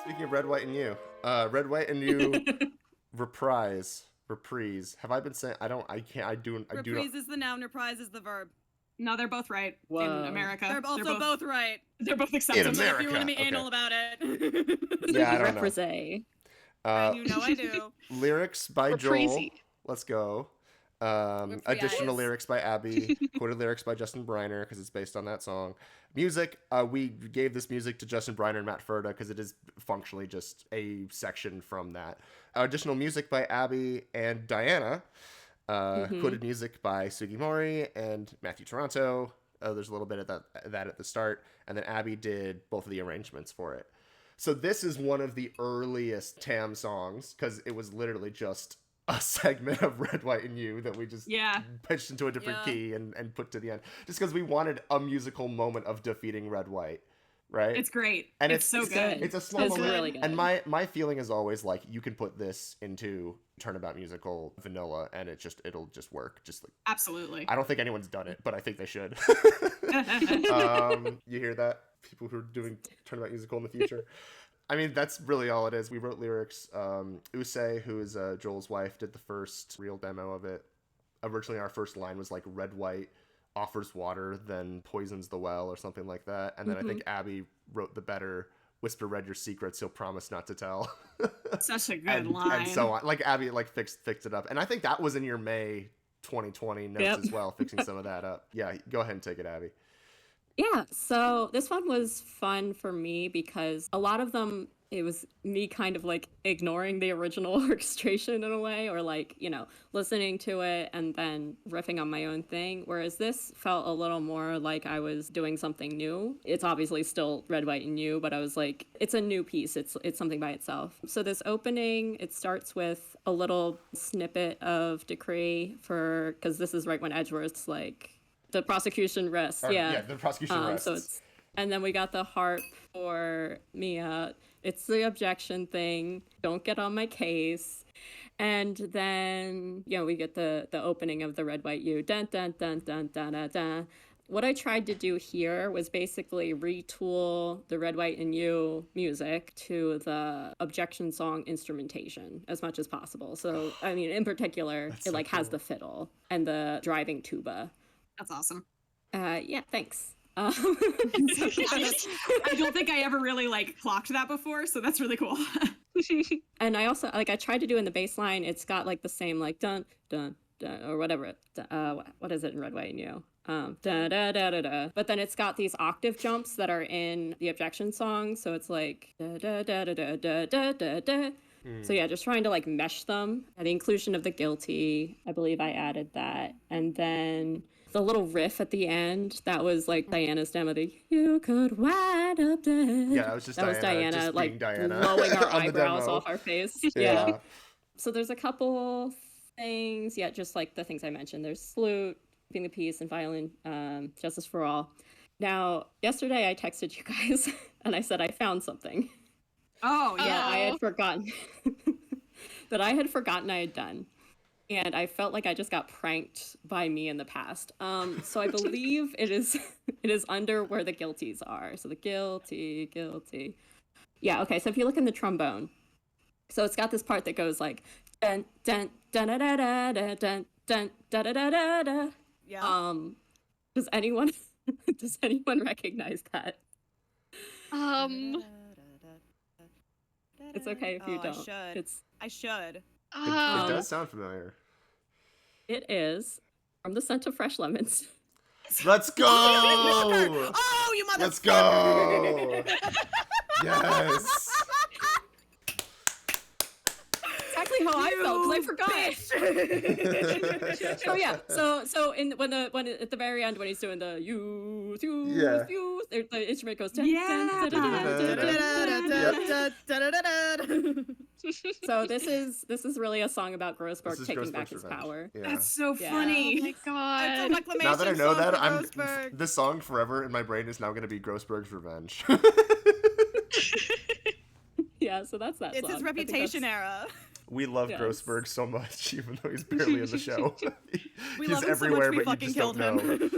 Speaking of Red, White, and You, Red, White, and You, Reprise. Have I been saying? I do not. Reprise is the noun, reprise is the verb. No, they're both right Whoa. in America. They're also both right. They're both acceptable. In America. If you want to be anal about it. Yeah, I don't know. Reprise. And you know I do. Lyrics by Joel. Reprise. Let's go. Reprise. Additional lyrics by Abby. Quoted lyrics by Justin Briner because it's based on that song. Music, we gave this music to Justin Briner and Matt Ferda because it is functionally just a section from that. Additional music by Abby and Diana. Quoted music by Sugi Mori and Matthew Toronto. There's a little bit of that at the start. And then Abby did both of the arrangements for it. So this is one of the earliest TAAAM songs because it was literally just a segment of Red, White, and You that we just pitched into a different key and put to the end. Just because we wanted a musical moment of defeating Red, White. Right? It's great. And it's so good. It's a small moment. Really good. And my feeling is always like you can put this into Turnabout musical vanilla and it'll just work. Just like Absolutely. I don't think anyone's done it, but I think they should. You hear that? People who are doing Turnabout musical in the future. I mean, that's really all it is. We wrote lyrics. Usei, who is Joel's wife, did the first real demo of it. Originally, our first line was like Red, White offers water, then poisons the well or something like that. And then I think Abby wrote the better whisper Red your secrets, he'll promise not to tell. Such a good line. And so on. Like Abby fixed it up. And I think that was in your May 2020 notes as well, fixing some of that up. Yeah, go ahead and take it, Abby. Yeah, so this one was fun for me because a lot of them, it was me kind of like ignoring the original orchestration in a way, or like, listening to it and then riffing on my own thing. Whereas this felt a little more like I was doing something new. It's obviously still Red, White, and You, but I was like, it's a new piece. It's something by itself. So this opening, it starts with a little snippet of Decree because this is right when Edgeworth's like, the prosecution rests. Yeah, the prosecution rests. And then we got the harp for Mia. It's the objection thing. Don't get on my case. And then, we get the opening of the Red, White, You. Dun, dun, dun, dun, dun, dun, dun. What I tried to do here was basically retool the Red, White, and You music to the objection song instrumentation as much as possible. So, I mean, in particular, it has the fiddle and the driving tuba. That's awesome. Yeah, thanks. I don't think I ever really clocked that before, so that's really cool. And I also I tried to do in the bass line. It's got the same dun dun dun or whatever. What is it in Red, White, and You? Da da da da da. But then it's got these octave jumps that are in the objection song, so it's like da da da da da da da da da. So yeah, just trying to mesh them. And the inclusion of the guilty, I believe I added that, and then the little riff at the end, that was Diana's demo. You could wind up dead. Yeah, that was Diana Diana, blowing our eyebrows off our face. Yeah. So there's a couple things. Yeah, just the things I mentioned. There's flute, keeping the peace, and violin, justice for all. Now, yesterday I texted you guys and I said I found something. Oh, yeah. I had forgotten that I had done. And I felt like I just got pranked by me in the past. So I believe it is under where the guilties are. So the guilty. Yeah, okay. So if you look in the trombone, so it's got this part that goes like dun dun dun da da da da dun dun da da da da da. Yeah. Does anyone recognize that? It's okay if you don't. I should. It does sound familiar. It is from The Scent of Fresh Lemons. Let's go! Oh, you motherfucker! Let's go! Yes! Exactly how I felt because I forgot. So yeah, so when at the very end when he's doing the the instrument goes So this is really a song about Grossberg taking back his power. Yeah. That's so funny. Oh my god. Now that I know that, this song forever in my brain is now going to be Grossberg's Revenge. Yeah, so that's that. It's song. his Reputation era. We love Grossberg so much, even though he's barely in the show. We he's love him everywhere, so much, we but you fucking just don't killed know. him.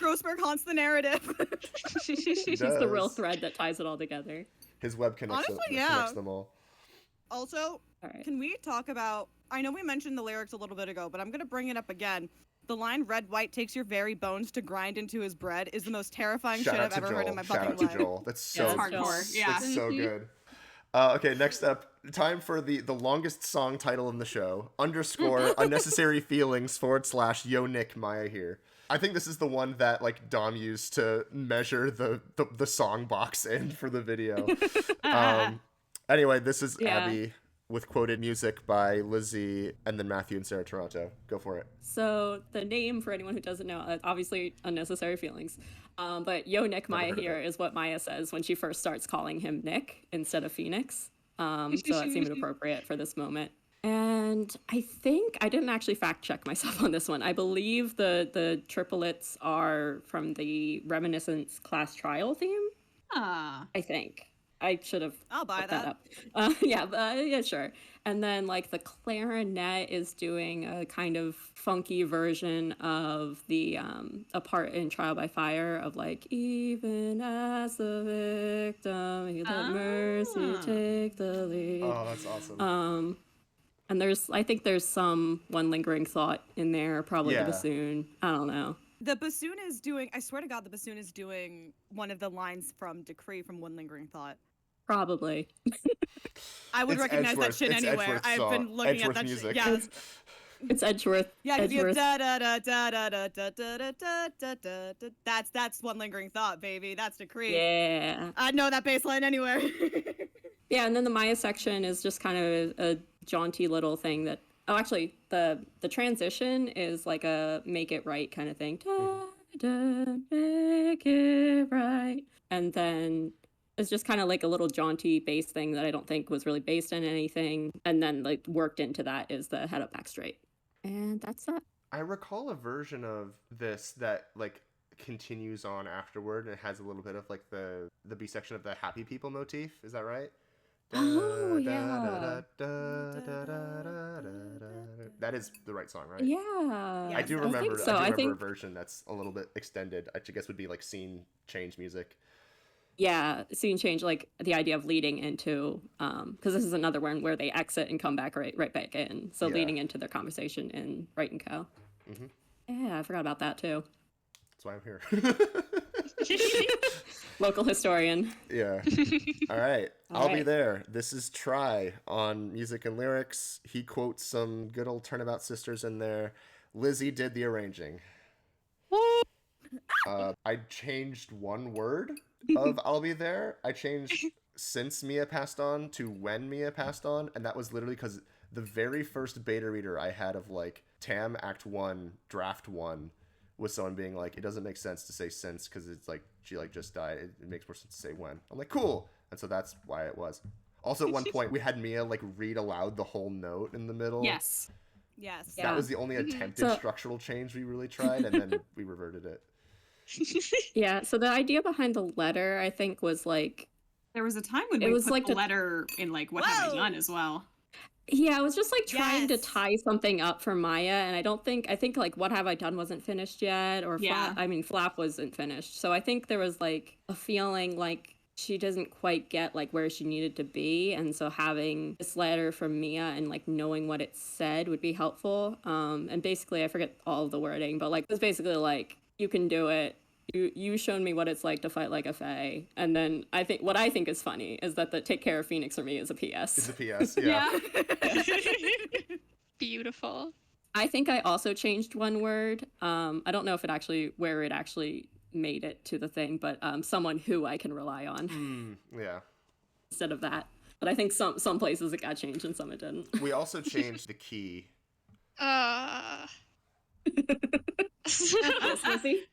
Grossberg haunts the narrative. She's the real thread that ties it all together. His web connects, Honestly, connects them all. Also, All right. can we talk about, I know we mentioned the lyrics a little bit ago, but I'm going to bring it up again. The line, red, white, takes your very bones to grind into his bread, is the most terrifying Shout shit out I've to ever Joel. heard in my Shout fucking out to life. Joel. That's so It's hardcore. Yeah. It's so good. Okay, next up, time for the longest song title in the show. _ unnecessary feelings / Yo Nick Maya here. I think this is the one that like Dom used to measure the song box in for the video. Anyway, this is Abby with quoted music by Lizzie and then Matthew and Sarah Toronto. Go for it. So the name, for anyone who doesn't know, obviously Unnecessary Feelings. But Yo Nick Maya here is what Maya says when she first starts calling him Nick instead of Phoenix. So that seemed appropriate for this moment. And I think I didn't actually fact check myself on this one. I believe the triplets are from the Reminiscence class trial theme. Ah. I think. I should have I'll buy looked that. up. Yeah, sure. And then like the clarinet is doing a kind of funky version of the a part in Trial by Fire of like, even as the victim, he let mercy take the lead. Oh, that's awesome. And I think there's some One Lingering Thought in there, probably the bassoon. I don't know. The bassoon is doing, I swear to God, the bassoon is doing one of the lines from Decree from One Lingering Thought. Probably. I would It's recognize that Edgeworth. shit It's anywhere. Edgeworth's I've song. been looking Edgeworth at that music. shit. Yeah, It's Edgeworth. yeah, because you have Edgeworth. da da da da da da da da da da da da. That's One Lingering Thought, baby. That's Decree. Yeah. I know that bass line anywhere. Yeah, and then the Maya section is just kind of a jaunty little thing that. Oh, actually, the transition is like a make it right kind of thing. Da, da, make it right. And then it's just kind of like a little jaunty bass thing that I don't think was really based on anything. And then like worked into that is the head up back straight. And that's that. I recall a version of this that like continues on afterward and it has a little bit of like the B section of the Happy People motif. Is that right? Oh, yeah. That is the right song, right? Yeah. I do remember. I think so. I do I think remember a version that's a little bit extended. I guess would be like scene change music. yeah, scene change, like the idea of leading into because this is another one where they exit and come back right back in. So Yeah. leading into their conversation in Right and Co. Mhm. Yeah, I forgot about that too. That's why I'm here. Local historian. Yeah. All right. All I'll be right. there. This is Try on music and lyrics. He quotes some good old Turnabout sisters in there. Lizzie did the arranging. I changed one word of I'll be there. I changed since Mia passed on to when Mia passed on. And that was literally because the very first beta reader I had of like TAAAM Act 1, Draft 1 was someone being like, it doesn't make sense to say since because it's like she like just died. It makes more sense to say when. I'm like, cool. And so that's why it was. Also, at one point, we had Mia like read aloud the whole note in the middle. Yes. Yes. Yeah. That was the only attempted So- structural change we really tried, and then we reverted it. Yeah, so the idea behind the letter, I think, was like, There was a time when It we was put like the the- letter in like What Have I Whoa! Done as well. yeah, I was just like trying to Yes. tie something up for Maya, and I think like What Have I Done wasn't finished yet, or Yeah. Flap wasn't finished. So I think there was like a feeling like she doesn't quite get like where she needed to be, and so having this letter from Mia and like knowing what it said would be helpful. And basically, I forget all of the wording, but like it was basically like, you can do it. You shown me what it's like to fight like a fae. And then what I think is funny is that the take care of Phoenix for me is a PS. It's a PS, yeah. Beautiful. I think I also changed one word. I don't know if where it actually made it to the thing, but someone who I can rely on Yeah. instead of that. But I think some places it got changed and some it didn't. We also changed the key. Yes, Lizzie?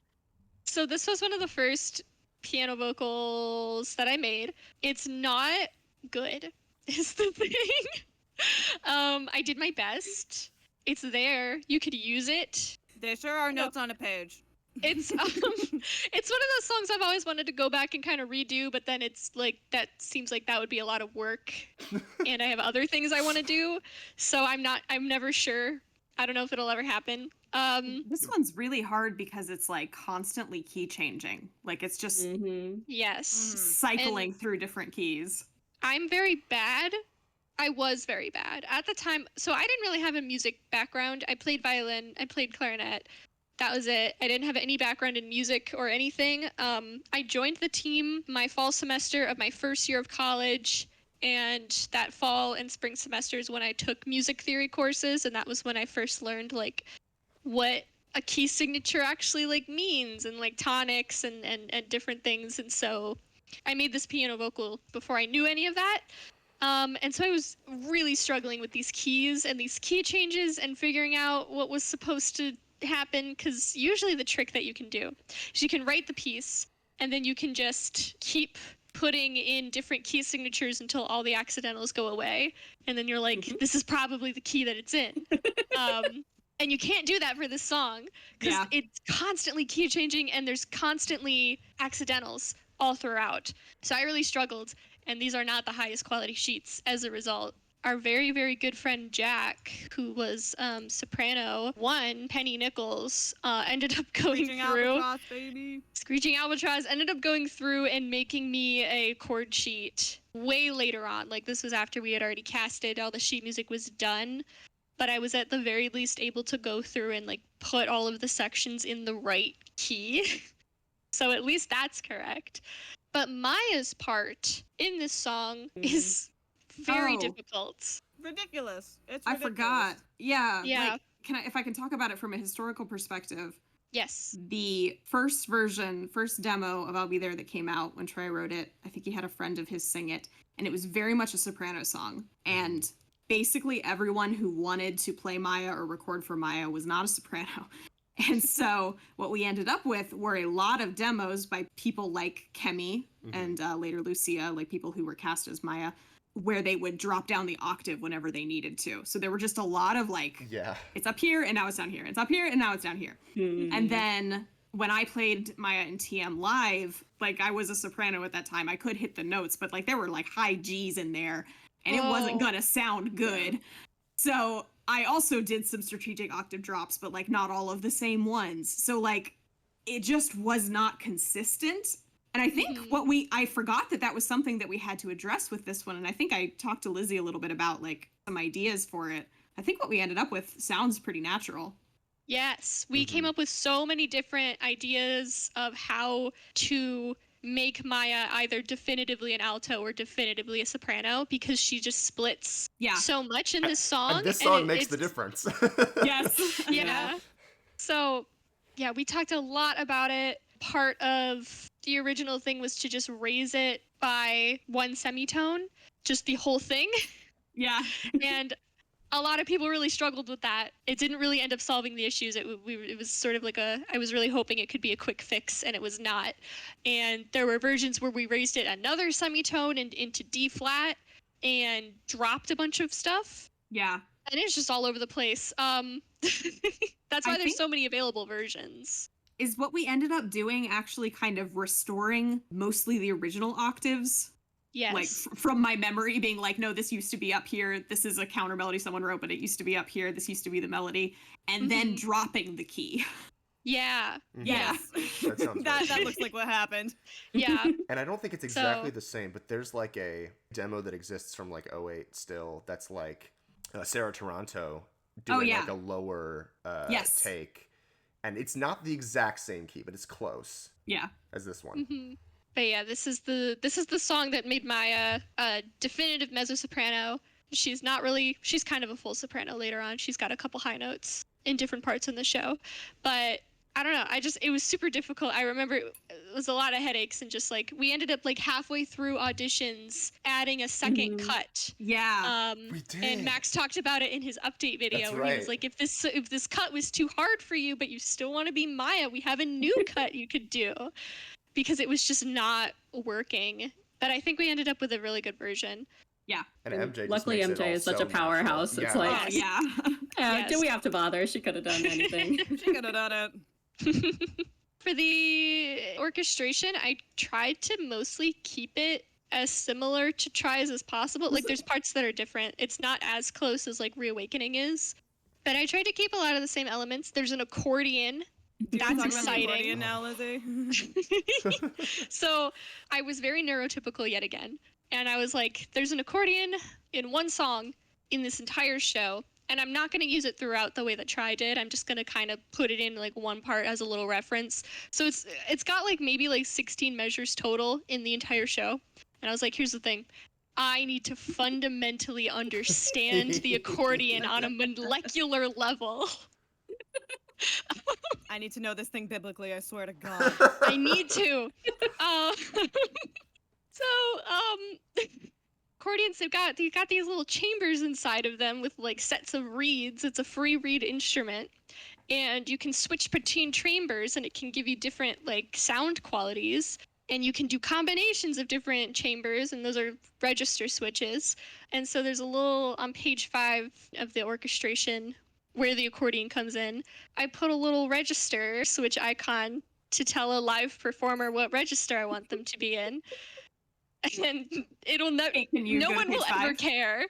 So this was one of the first piano vocals that I made. It's not good, is the thing. I did my best. It's there. You could use it. There sure are notes on a page. It's it's one of those songs I've always wanted to go back and kind of redo, but then it's like that seems like that would be a lot of work, and I have other things I want to do, so I'm never sure. I don't know if it'll ever happen. This one's really hard because it's like constantly key changing. Like it's just Yes. cycling through different keys. I'm very bad. I was very bad at the time. So I didn't really have a music background. I played violin, I played clarinet. That was it. I didn't have any background in music or anything. I joined the team my fall semester of my first year of college, and that fall and spring semesters when I took music theory courses, and that was when I first learned like what a key signature actually like means, and like tonics and different things. And so I made this piano vocal before I knew any of that. And so I was really struggling with these keys and these key changes and figuring out what was supposed to happen, because usually the trick that you can do is you can write the piece and then you can just keep putting in different key signatures until all the accidentals go away, and then you're like, this is probably the key that it's in. And you can't do that for this song because it's constantly key changing and there's constantly accidentals all throughout. So I really struggled, and these are not the highest quality sheets as a result. Our very, very good friend Jack, who was soprano one, Penny Nichols, ended up going Screeching through. Albatross, baby. Screeching Albatross ended up going through and making me a chord sheet way later on. Like, this was after we had already casted, all the sheet music was done. But I was at the very least able to go through and like put all of the sections in the right key. So at least that's correct. But Maya's part in this song is very difficult. Ridiculous. It's I ridiculous. forgot. Yeah. Yeah. Like, if I can talk about it from a historical perspective, Yes. the first demo of I'll Be There that came out when Trey wrote it, I think he had a friend of his sing it, and it was very much a soprano song. And basically everyone who wanted to play Maya or record for Maya was not a soprano. And so what we ended up with were a lot of demos by people like Kemi and later Lucia, like people who were cast as Maya, where they would drop down the octave whenever they needed to. So there were just a lot of like, it's up here and now it's down here. It's up here and now it's down here. And then when I played Maya in TM live, like I was a soprano at that time. I could hit the notes, but like there were like high G's in there and it wasn't gonna sound good. So I also did some strategic octave drops, but like not all of the same ones. So like it just was not consistent. And I think I forgot that was something that we had to address with this one. And I think I talked to Lizzie a little bit about like some ideas for it. I think what we ended up with sounds pretty natural. Yes. We came up with so many different ideas of how to make Maya either definitively an alto or definitively a soprano, because she just splits so much in this song. And this song makes the difference. Yes. Yeah. So, yeah, we talked a lot about it. Part of the original thing was to just raise it by one semitone, just the whole thing. Yeah. And a lot of people really struggled with that. It didn't really end up solving the issues. It was sort of like I was really hoping it could be a quick fix, and it was not. And there were versions where we raised it another semitone and into D flat and dropped a bunch of stuff. Yeah. And it's just all over the place. That's why there's so many available versions. Is what we ended up doing actually kind of restoring mostly the original octaves? Yes. Like from my memory being like, no, this used to be up here. This is a counter melody someone wrote, but it used to be up here. This used to be the melody. And then dropping the key. Yeah. Yes. That sounds that looks like what happened. Yeah. And I don't think it's exactly the same, but there's like a demo that exists from like '08 still that's like Sarah Toronto doing like a lower take. And it's not the exact same key, but it's close. Yeah. As this one. But yeah, this is the song that made Maya a definitive mezzo-soprano. She's kind of a full soprano later on. She's got a couple high notes in different parts in the show. But I don't know, it was super difficult. I remember it was a lot of headaches, and just like we ended up like halfway through auditions adding a second cut. Yeah. We did. And Max talked about it in his update video. That's where right. he was like, if this cut was too hard for you, but you still want to be Maya, we have a new cut you could do. Because it was just not working. But I think we ended up with a really good version. Yeah. And MJ just luckily makes it MJ all is such so a powerhouse. natural. It's Yeah. like, Oh, yeah. Yes. do we have to bother? She could have done anything. She could have done it. For the orchestration, I tried to mostly keep it as similar to Tries as possible. Like, there's parts that are different. It's not as close as, like, Reawakening is. but I tried to keep a lot of the same elements. There's an accordion. That's Talk about the exciting. accordion now, Lizzie. So I was very neurotypical yet again. And I was like, there's an accordion in one song in this entire show. And I'm not going to use it throughout the way that Try did. I'm just going to kind of put it in like one part as a little reference. So it's got like maybe like 16 measures total in the entire show. And I was like, here's the thing. I need to fundamentally understand the accordion on a molecular level. I need to know this thing biblically, I swear to God. I need to. Accordions, they've got these little chambers inside of them with like sets of reeds. It's a free reed instrument, and you can switch between chambers, and it can give you different like sound qualities. And you can do combinations of different chambers, and those are register switches. And so there's a little on page 5 of the orchestration where the accordion comes in. I put a little register switch icon to tell a live performer what register I want them to be in. And it'll no one will ever care.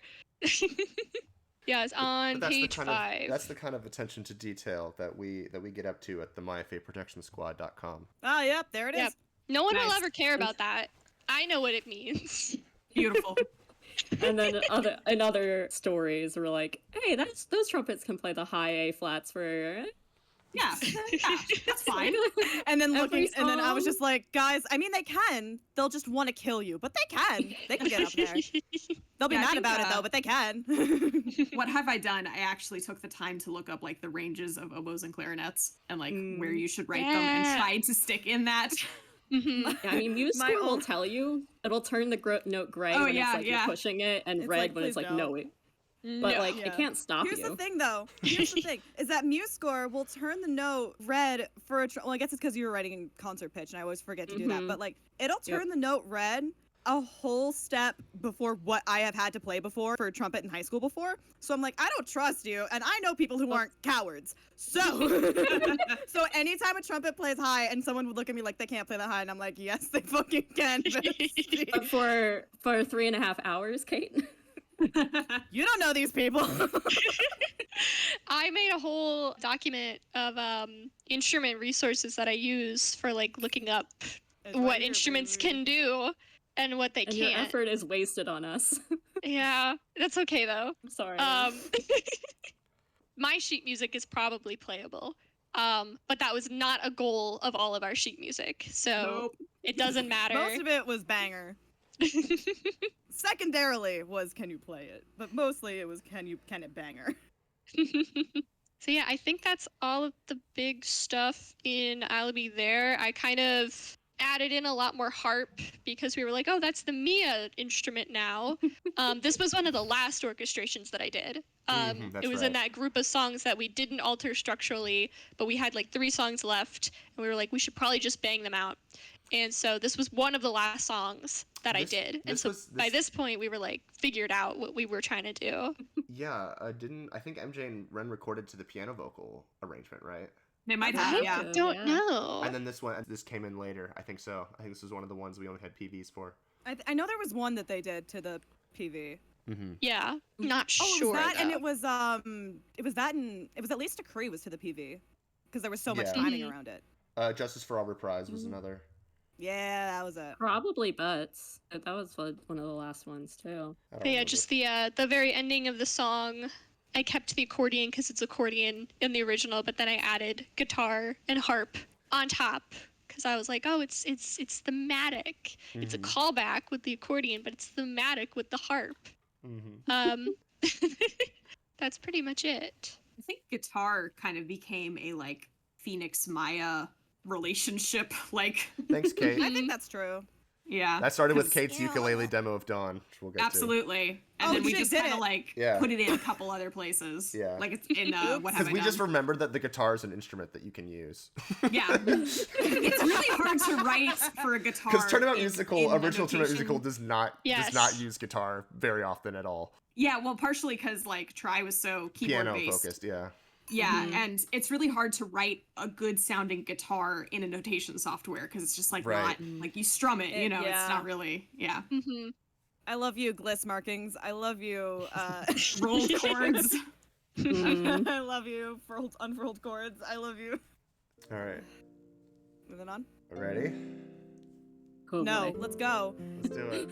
Yeah, it's on page 5. That's the kind of attention to detail that we get up to at the MyFateProtectionSquad.com. Oh, yep, there it is. Yep. No one will Nice. ever care about that. I know what it means. Beautiful. And then in other stories, we're like, hey, those trumpets can play the high A flats for. Yeah, that's fine. And then Every and then I was song. just like, guys, I mean, they can. They'll just want to kill you, but they can. They can get up there. They'll be Yeah, I mad think, about it though, but they can. What have I done? I actually took the time to look up like the ranges of oboes and clarinets and like where you should write them and Yeah. tried to stick in that. Mhm. Yeah, I mean, music My will own- tell you. It'll turn the note gray Oh, when yeah, it's like yeah. you're pushing it, and It's red like, when it's please like no. But No. like Yeah. it can't stop Here's you. the thing, though. Here's the thing: is that MuseScore will turn the note red for a. Well, I guess it's because you were writing in concert pitch, and I always forget to do that. Mhm. But like, it'll Yep. turn the note red a whole step before what I have had to play before for trumpet in high school before. So I'm like, I don't trust you, and I know people who aren't cowards. So, so anytime a trumpet plays high, and someone would look at me like they can't play that high, and I'm like, yes, they fucking can. bestie." But for 3.5 hours, Kate. You don't know these people. I made a whole document of instrument resources that I use for like looking up It's right what here, instruments baby. can do and what they And your can't. effort is wasted on us. Yeah, that's okay though. I'm sorry. My sheet music is probably playable. But that was not a goal of all of our sheet music. So Nope. it doesn't matter. Most of it was banger. Secondarily was can you play it, but mostly it was can it banger. So yeah, I think that's all of the big stuff in I'll Be There. I kind of added in a lot more harp because we were like, oh, that's the Mia instrument now. This was one of the last orchestrations that I did. That's It was right. in that group of songs that we didn't alter structurally, but we had like 3 songs left, and we were like, we should probably just bang them out. And so this was one of the last songs that I did. And this so was- by this point, we were like figured out what we were trying to do. Yeah, I think MJ and Ren recorded to the piano vocal arrangement, right? They might I have, think yeah. so. Don't yeah. know. And then this came in later. I think so. I think this was one of the ones we only had PVs for. I know there was one that they did to the PV. Mm-hmm. Yeah, not Oh, sure. it was that, and though. it was that, and it was at least Decree was to the PV, because there was so much Yeah. timing Mhm. around it. Justice for All Reprise was Mhm. another. Yeah, that was it. Probably Butts. That was one of the last ones too. I don't But yeah, remember. just the very ending of the song. I kept the accordion because it's accordion in the original, but then I added guitar and harp on top because I was like, oh, it's thematic. It's a Mhm. callback with the accordion, but it's thematic with the harp. Mhm. That's pretty much it. I think guitar kind of became a like Phoenix Maya relationship. Like, Thanks, Kate. I think that's true. yeah. That started with 'cause- Kate's ukulele demo of Dawn, which we'll get Absolutely. And Oh, then we she just did kind of it. like Yeah. put it in a couple other places. Yeah. Like it's in what have Because I we done? just remembered that the guitar is an instrument that you can use. Yeah. It's really hard to write for a guitar. Because Turnabout in Musical, the original Turnabout notation. Musical does not Yes. use guitar very often at all. Yeah, well, partially because like Try was so keyboard Piano based. focused, yeah. Yeah, Mhm. and it's really hard to write a good sounding guitar in a notation software because it's just like Right. not like you strum it, you know, Yeah. it's not really, yeah. Mm-hmm. I love you, Gliss markings. I love you. Roll chords. I love you, unfurled chords. I love you. All right. Moving on. Ready? Cool No, boy. let's go. Let's do it.